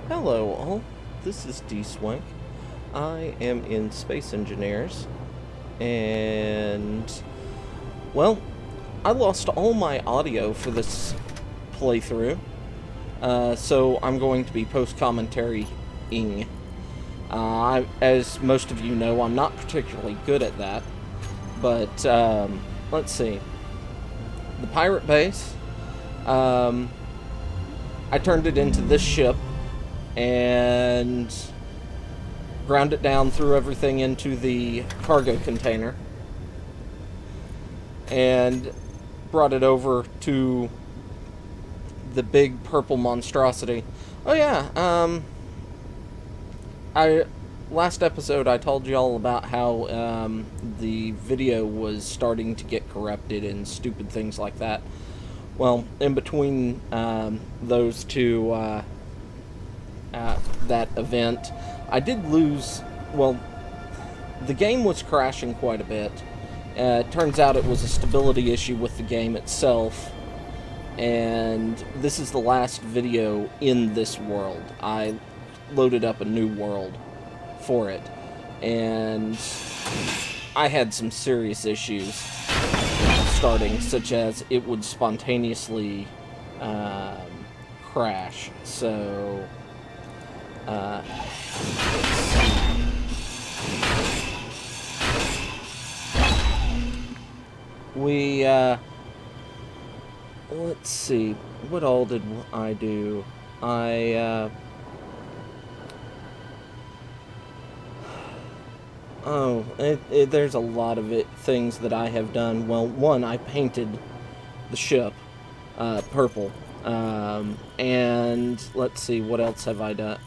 Hello all, this is Dswank. I am in Space Engineers, and, well, I lost all my audio for this playthrough, so I'm going to be post-commentarying. As most of you know, I'm not particularly good at that, but, let's see. The pirate base, I turned it into this ship, and ground it down, threw everything into the cargo container, and brought it over to the big purple monstrosity. Oh yeah, I last episode I told you all about how the video was starting to get corrupted and stupid things like that. Well, in between those two that event, I did lose. Well, the game was crashing quite a bit. It turns out it was a stability issue with the game itself, and this is the last video in this world. I loaded up a new world for it, and I had some serious issues starting, such as it would spontaneously crash. So we let's see, what all did I do? There's a lot of things that I have done. Well, one, I painted the ship purple, and let's see, what else have I done?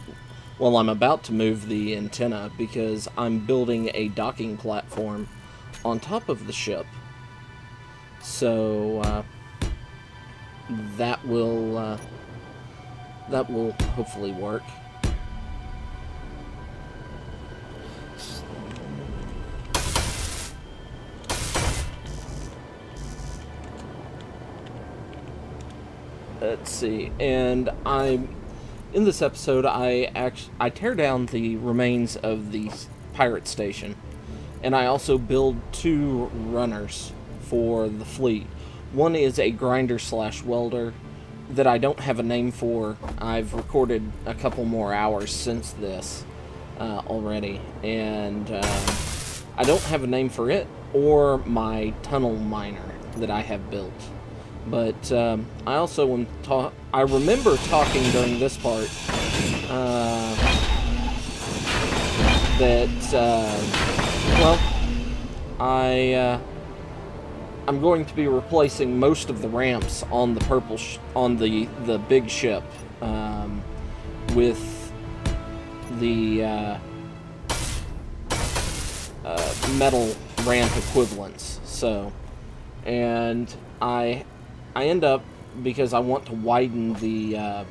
Well, I'm about to move the antenna because I'm building a docking platform on top of the ship. So that will hopefully work. Let's see, and in this episode, I tear down the remains of the pirate station, and I also build two runners for the fleet. One is a grinder/welder that I don't have a name for. I've recorded a couple more hours since this already, and I don't have a name for it or my tunnel miner that I have built. But I also I remember talking during this part that well, I'm going to be replacing most of the ramps on the on the big ship with the metal ramp equivalents. So, and I end up, because I want to widen the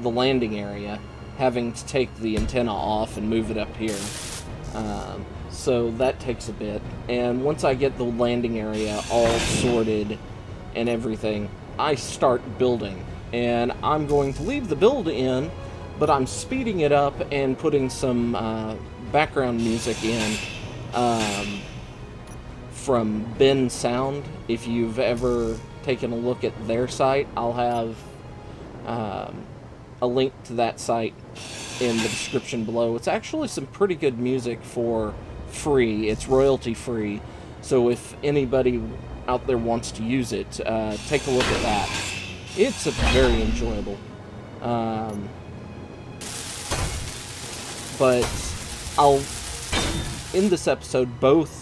landing area, having to take the antenna off and move it up here. So that takes a bit. And once I get the landing area all sorted and everything, I start building. And I'm going to leave the build in, but I'm speeding it up and putting some background music in. From Ben Sound. If you've ever taken a look at their site, I'll have a link to that site in the description below. It's actually some pretty good music for free. It's royalty free, so if anybody out there wants to use it, take a look at that. It's very enjoyable. But in this episode, both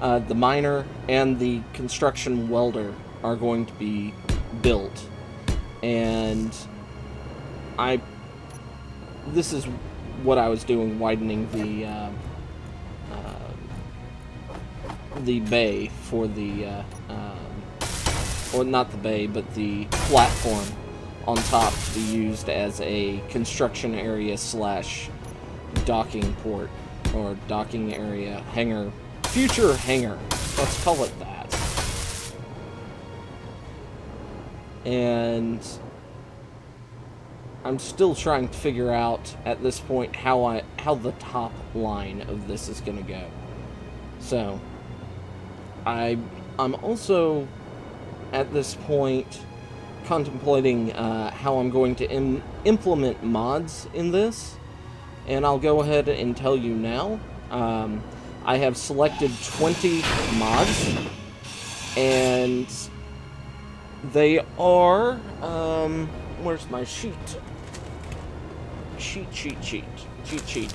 the miner and the construction welder are going to be built, and this is what I was doing, widening the bay for the or not the bay, but the platform on top to be used as a construction area / docking port, or docking area, hangar. Future hangar, let's call it that. And I'm still trying to figure out at this point how the top line of this is going to go. So I'm also at this point contemplating how I'm going to implement mods in this, and I'll go ahead and tell you now. I have selected 20 mods, and they are, where's my sheet? Cheat sheet.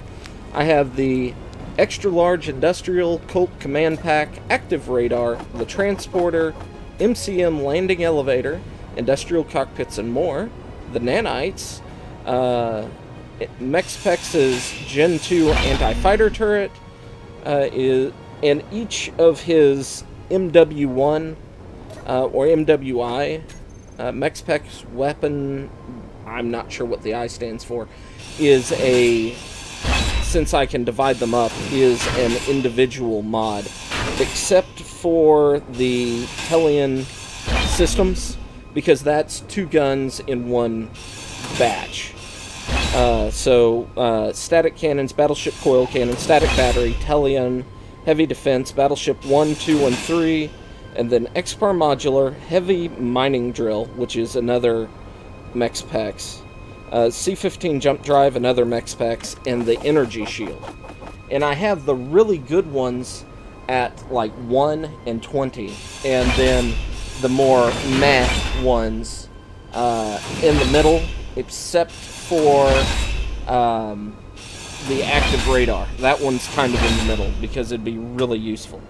I have the Extra Large Industrial Colt Command Pack, Active Radar, the Transporter, MCM Landing Elevator, Industrial Cockpits and more, the Nanites, Mexpex's Gen 2 Anti-Fighter Turret, and each of his MW1 or MWI, Mexpex weapon, I'm not sure what the I stands for, is since I can divide them up, is an individual mod, except for the Hellion systems, because that's 2 guns in one batch. So static cannons, battleship coil cannon, static battery, Hellion, heavy defense, battleship 1, 2, and 3, and then Expar modular, heavy mining drill, which is another Mexpex, C-15 jump drive, another Mexpex, and the energy shield. And I have the really good ones at like 1 and 20, and then the more meh ones in the middle, except for the active radar. That one's kind of in the middle because it'd be really useful.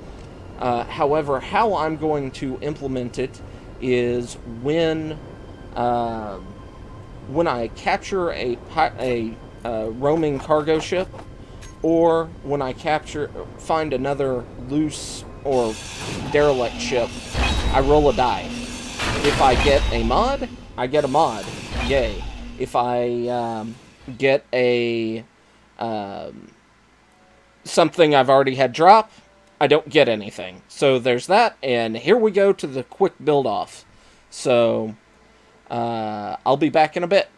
However, how I'm going to implement it is when I capture a roaming cargo ship, or when I find another loose or derelict ship, I roll a die. If I get a mod, I get a mod. Yay. If I get a something I've already had drop, I don't get anything. So there's that, and here we go to the quick build-off. So I'll be back in a bit.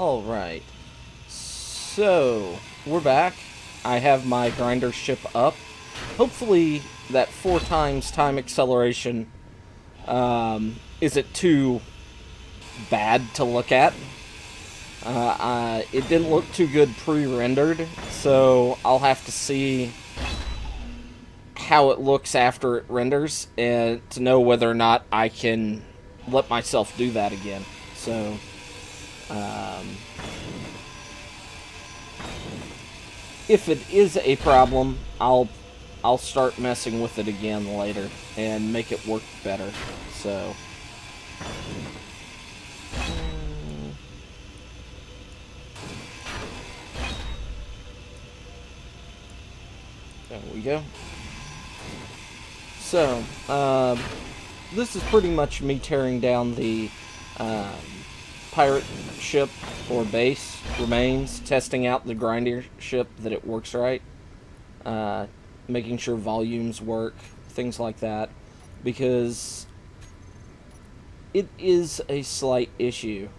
Alright, so we're back. I have my grinder ship up. Hopefully that 4 times time acceleration isn't too bad to look at. It didn't look too good pre-rendered, so I'll have to see how it looks after it renders and to know whether or not I can let myself do that again. So if it is a problem, I'll start messing with it again later and make it work better. So there we go. So this is pretty much me tearing down the pirate ship or base remains, testing out the grinder ship that it works right, making sure volumes work, things like that, because it is a slight issue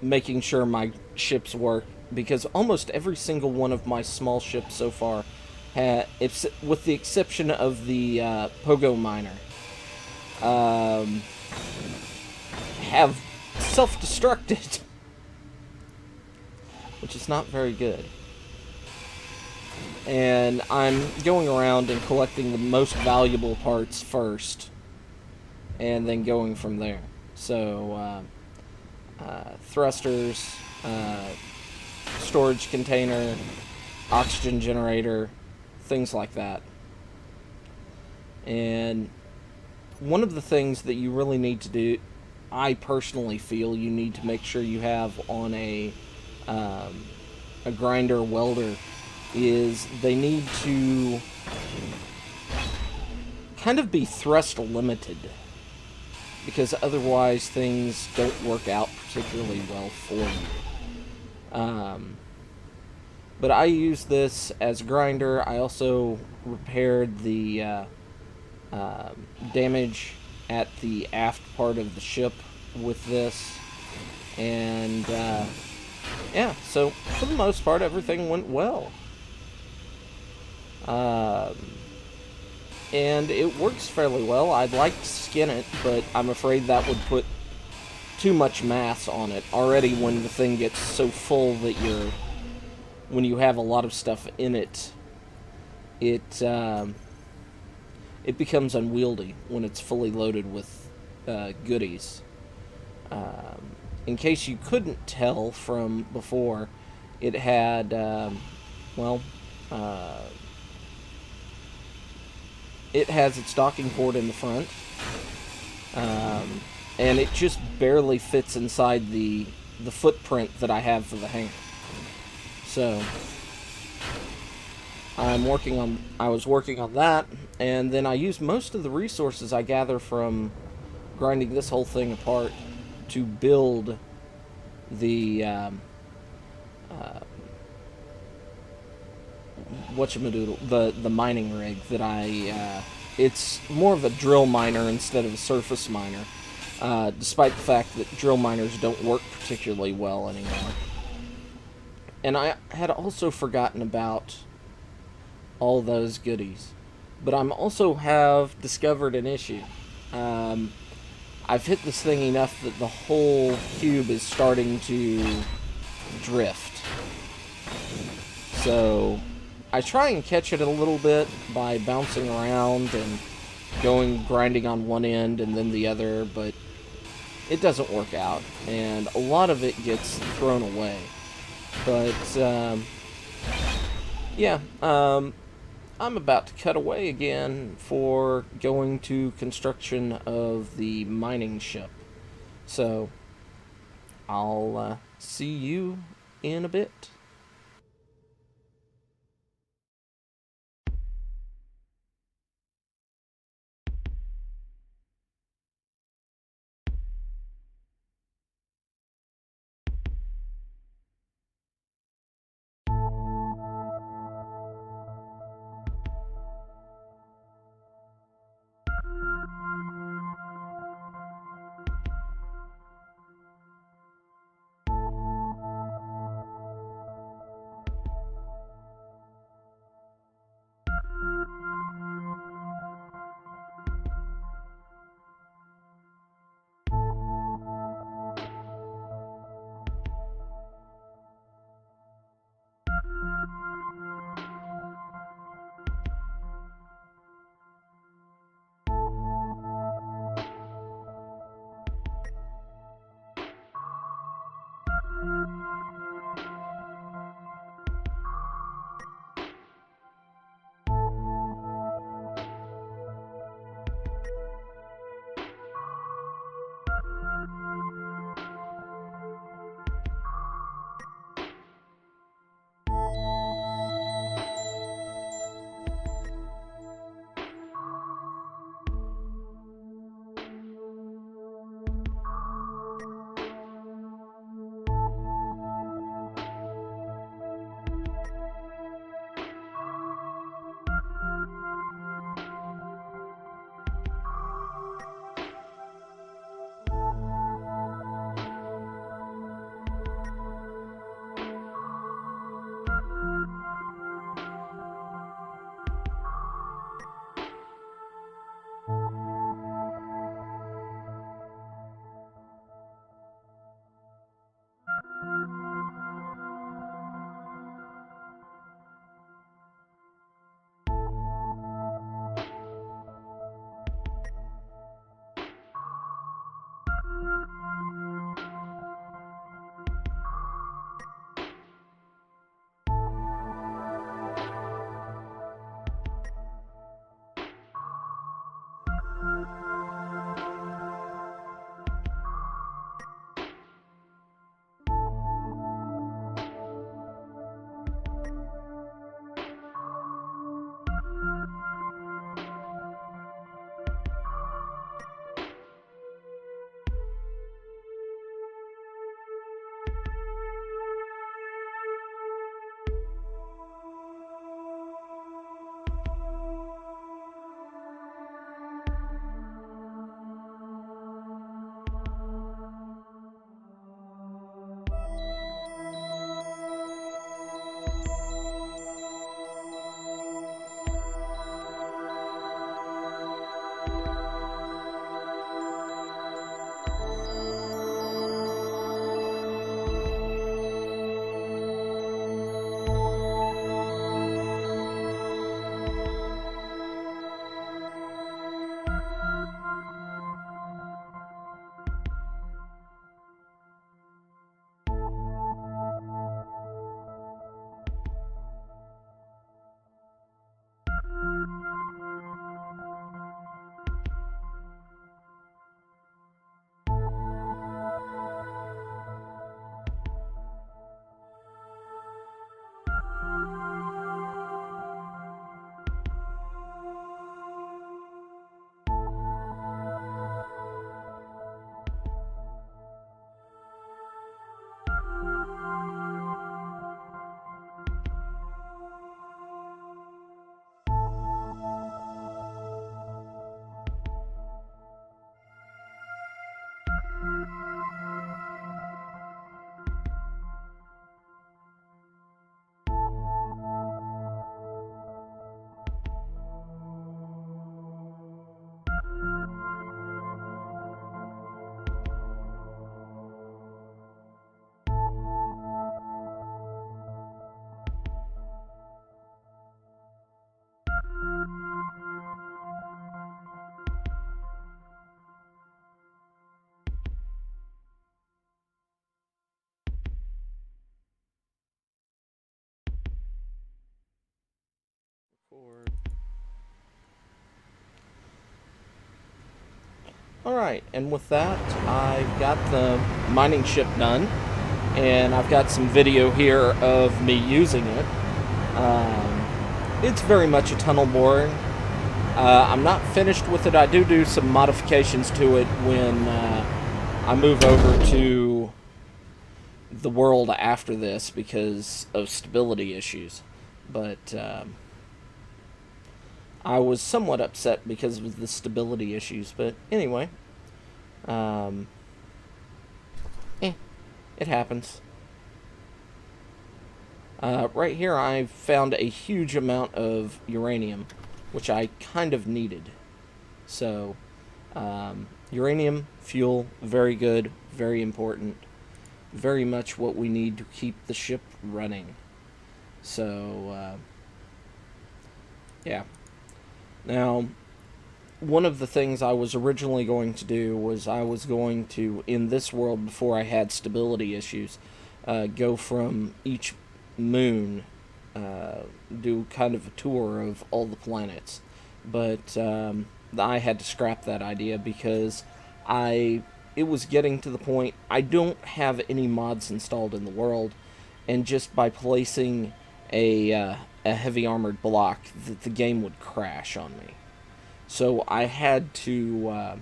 making sure my ships work, because almost every single one of my small ships so far, with the exception of the Pogo Miner, have self-destructed, which is not very good. And I'm going around and collecting the most valuable parts first, and then going from there. So, thrusters, storage container, oxygen generator, things like that. And one of the things that you really need to do, I personally feel you need to make sure you have on a grinder welder, is they need to kind of be thrust limited, because otherwise things don't work out particularly well for you. But I use this as a grinder. I also repaired the damage at the aft part of the ship with this. And yeah, so for the most part everything went well. And it works fairly well. I'd like to skin it, but I'm afraid that would put too much mass on it. Already when the thing gets so full that when you have a lot of stuff in it, it becomes unwieldy when it's fully loaded with goodies. In case you couldn't tell from before, it had, it has its docking port in the front, and it just barely fits inside the footprint that I have for the hangar. So I was working on that, and then I used most of the resources I gather from grinding this whole thing apart to build the the mining rig that it's more of a drill miner instead of a surface miner, despite the fact that drill miners don't work particularly well anymore. And I had also forgotten about all those goodies, but I'm also have discovered an issue. I've hit this thing enough that the whole cube is starting to drift. So I try and catch it a little bit by bouncing around and grinding on one end and then the other, but it doesn't work out, and a lot of it gets thrown away. But yeah, I'm about to cut away again for going to construction of the mining ship. So I'll see you in a bit. Alright, and with that, I've got the mining ship done, and I've got some video here of me using it. It's very much a tunnel boring. I'm not finished with it. I do some modifications to it when I move over to the world after this because of stability issues. But I was somewhat upset because of the stability issues. But anyway, it happens. Right here I've found a huge amount of uranium, which I kind of needed. So, uranium, fuel, very good, very important. Very much what we need to keep the ship running. So, yeah. Now, one of the things I was originally going to do was I was going to, in this world before I had stability issues, go from each moon, do kind of a tour of all the planets, but I had to scrap that idea because it was getting to the point I don't have any mods installed in the world, and just by placing a heavy armored block, the game would crash on me. So I had to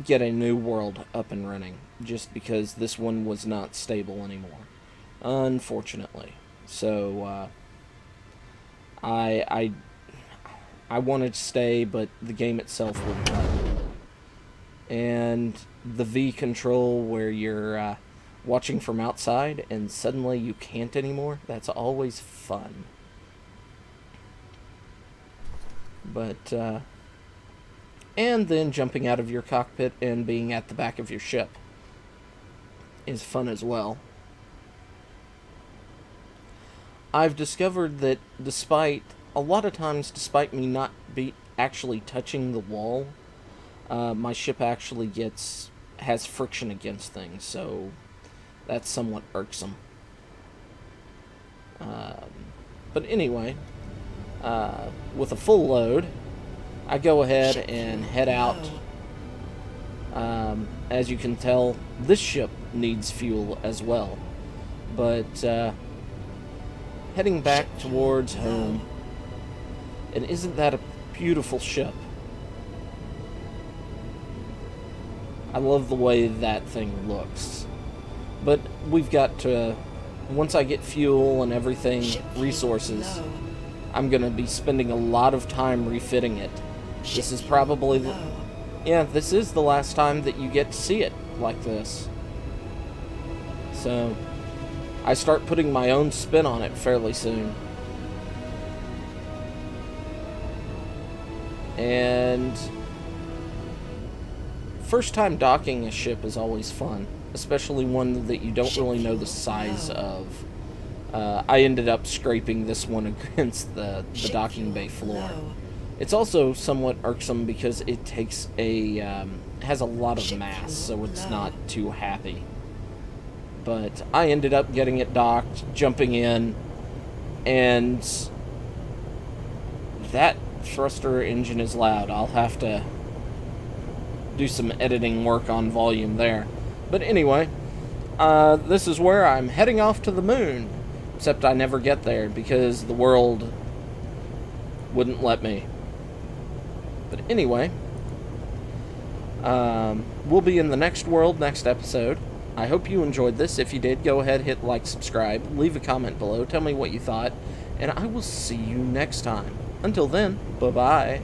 get a new world up and running, just because this one was not stable anymore, unfortunately. So I wanted to stay, but the game itself wouldn't let me. And the V control where you're watching from outside and suddenly you can't anymore, that's always fun. But and then jumping out of your cockpit and being at the back of your ship is fun as well. I've discovered that a lot of times, despite me not actually touching the wall, my ship actually has friction against things, so that's somewhat irksome. But anyway, with a full load, I go ahead and head out. As you can tell, this ship needs fuel as well. But heading back towards home, and isn't that a beautiful ship? I love the way that thing looks. But we've got to, once I get fuel and everything, resources, I'm going to be spending a lot of time refitting it. This is probably this is the last time that you get to see it like this. So, I start putting my own spin on it fairly soon. And first time docking a ship is always fun, especially one that you don't really know the size of. I ended up scraping this one against the docking bay floor. It's also somewhat irksome because it takes has a lot of mass, so it's not too happy. But I ended up getting it docked, jumping in, and that thruster engine is loud. I'll have to do some editing work on volume there. But anyway, this is where I'm heading off to the moon. Except I never get there because the world wouldn't let me. But anyway, we'll be in the next world next episode. I hope you enjoyed this. If you did, go ahead, hit like, subscribe, leave a comment below, tell me what you thought, and I will see you next time. Until then, bye-bye.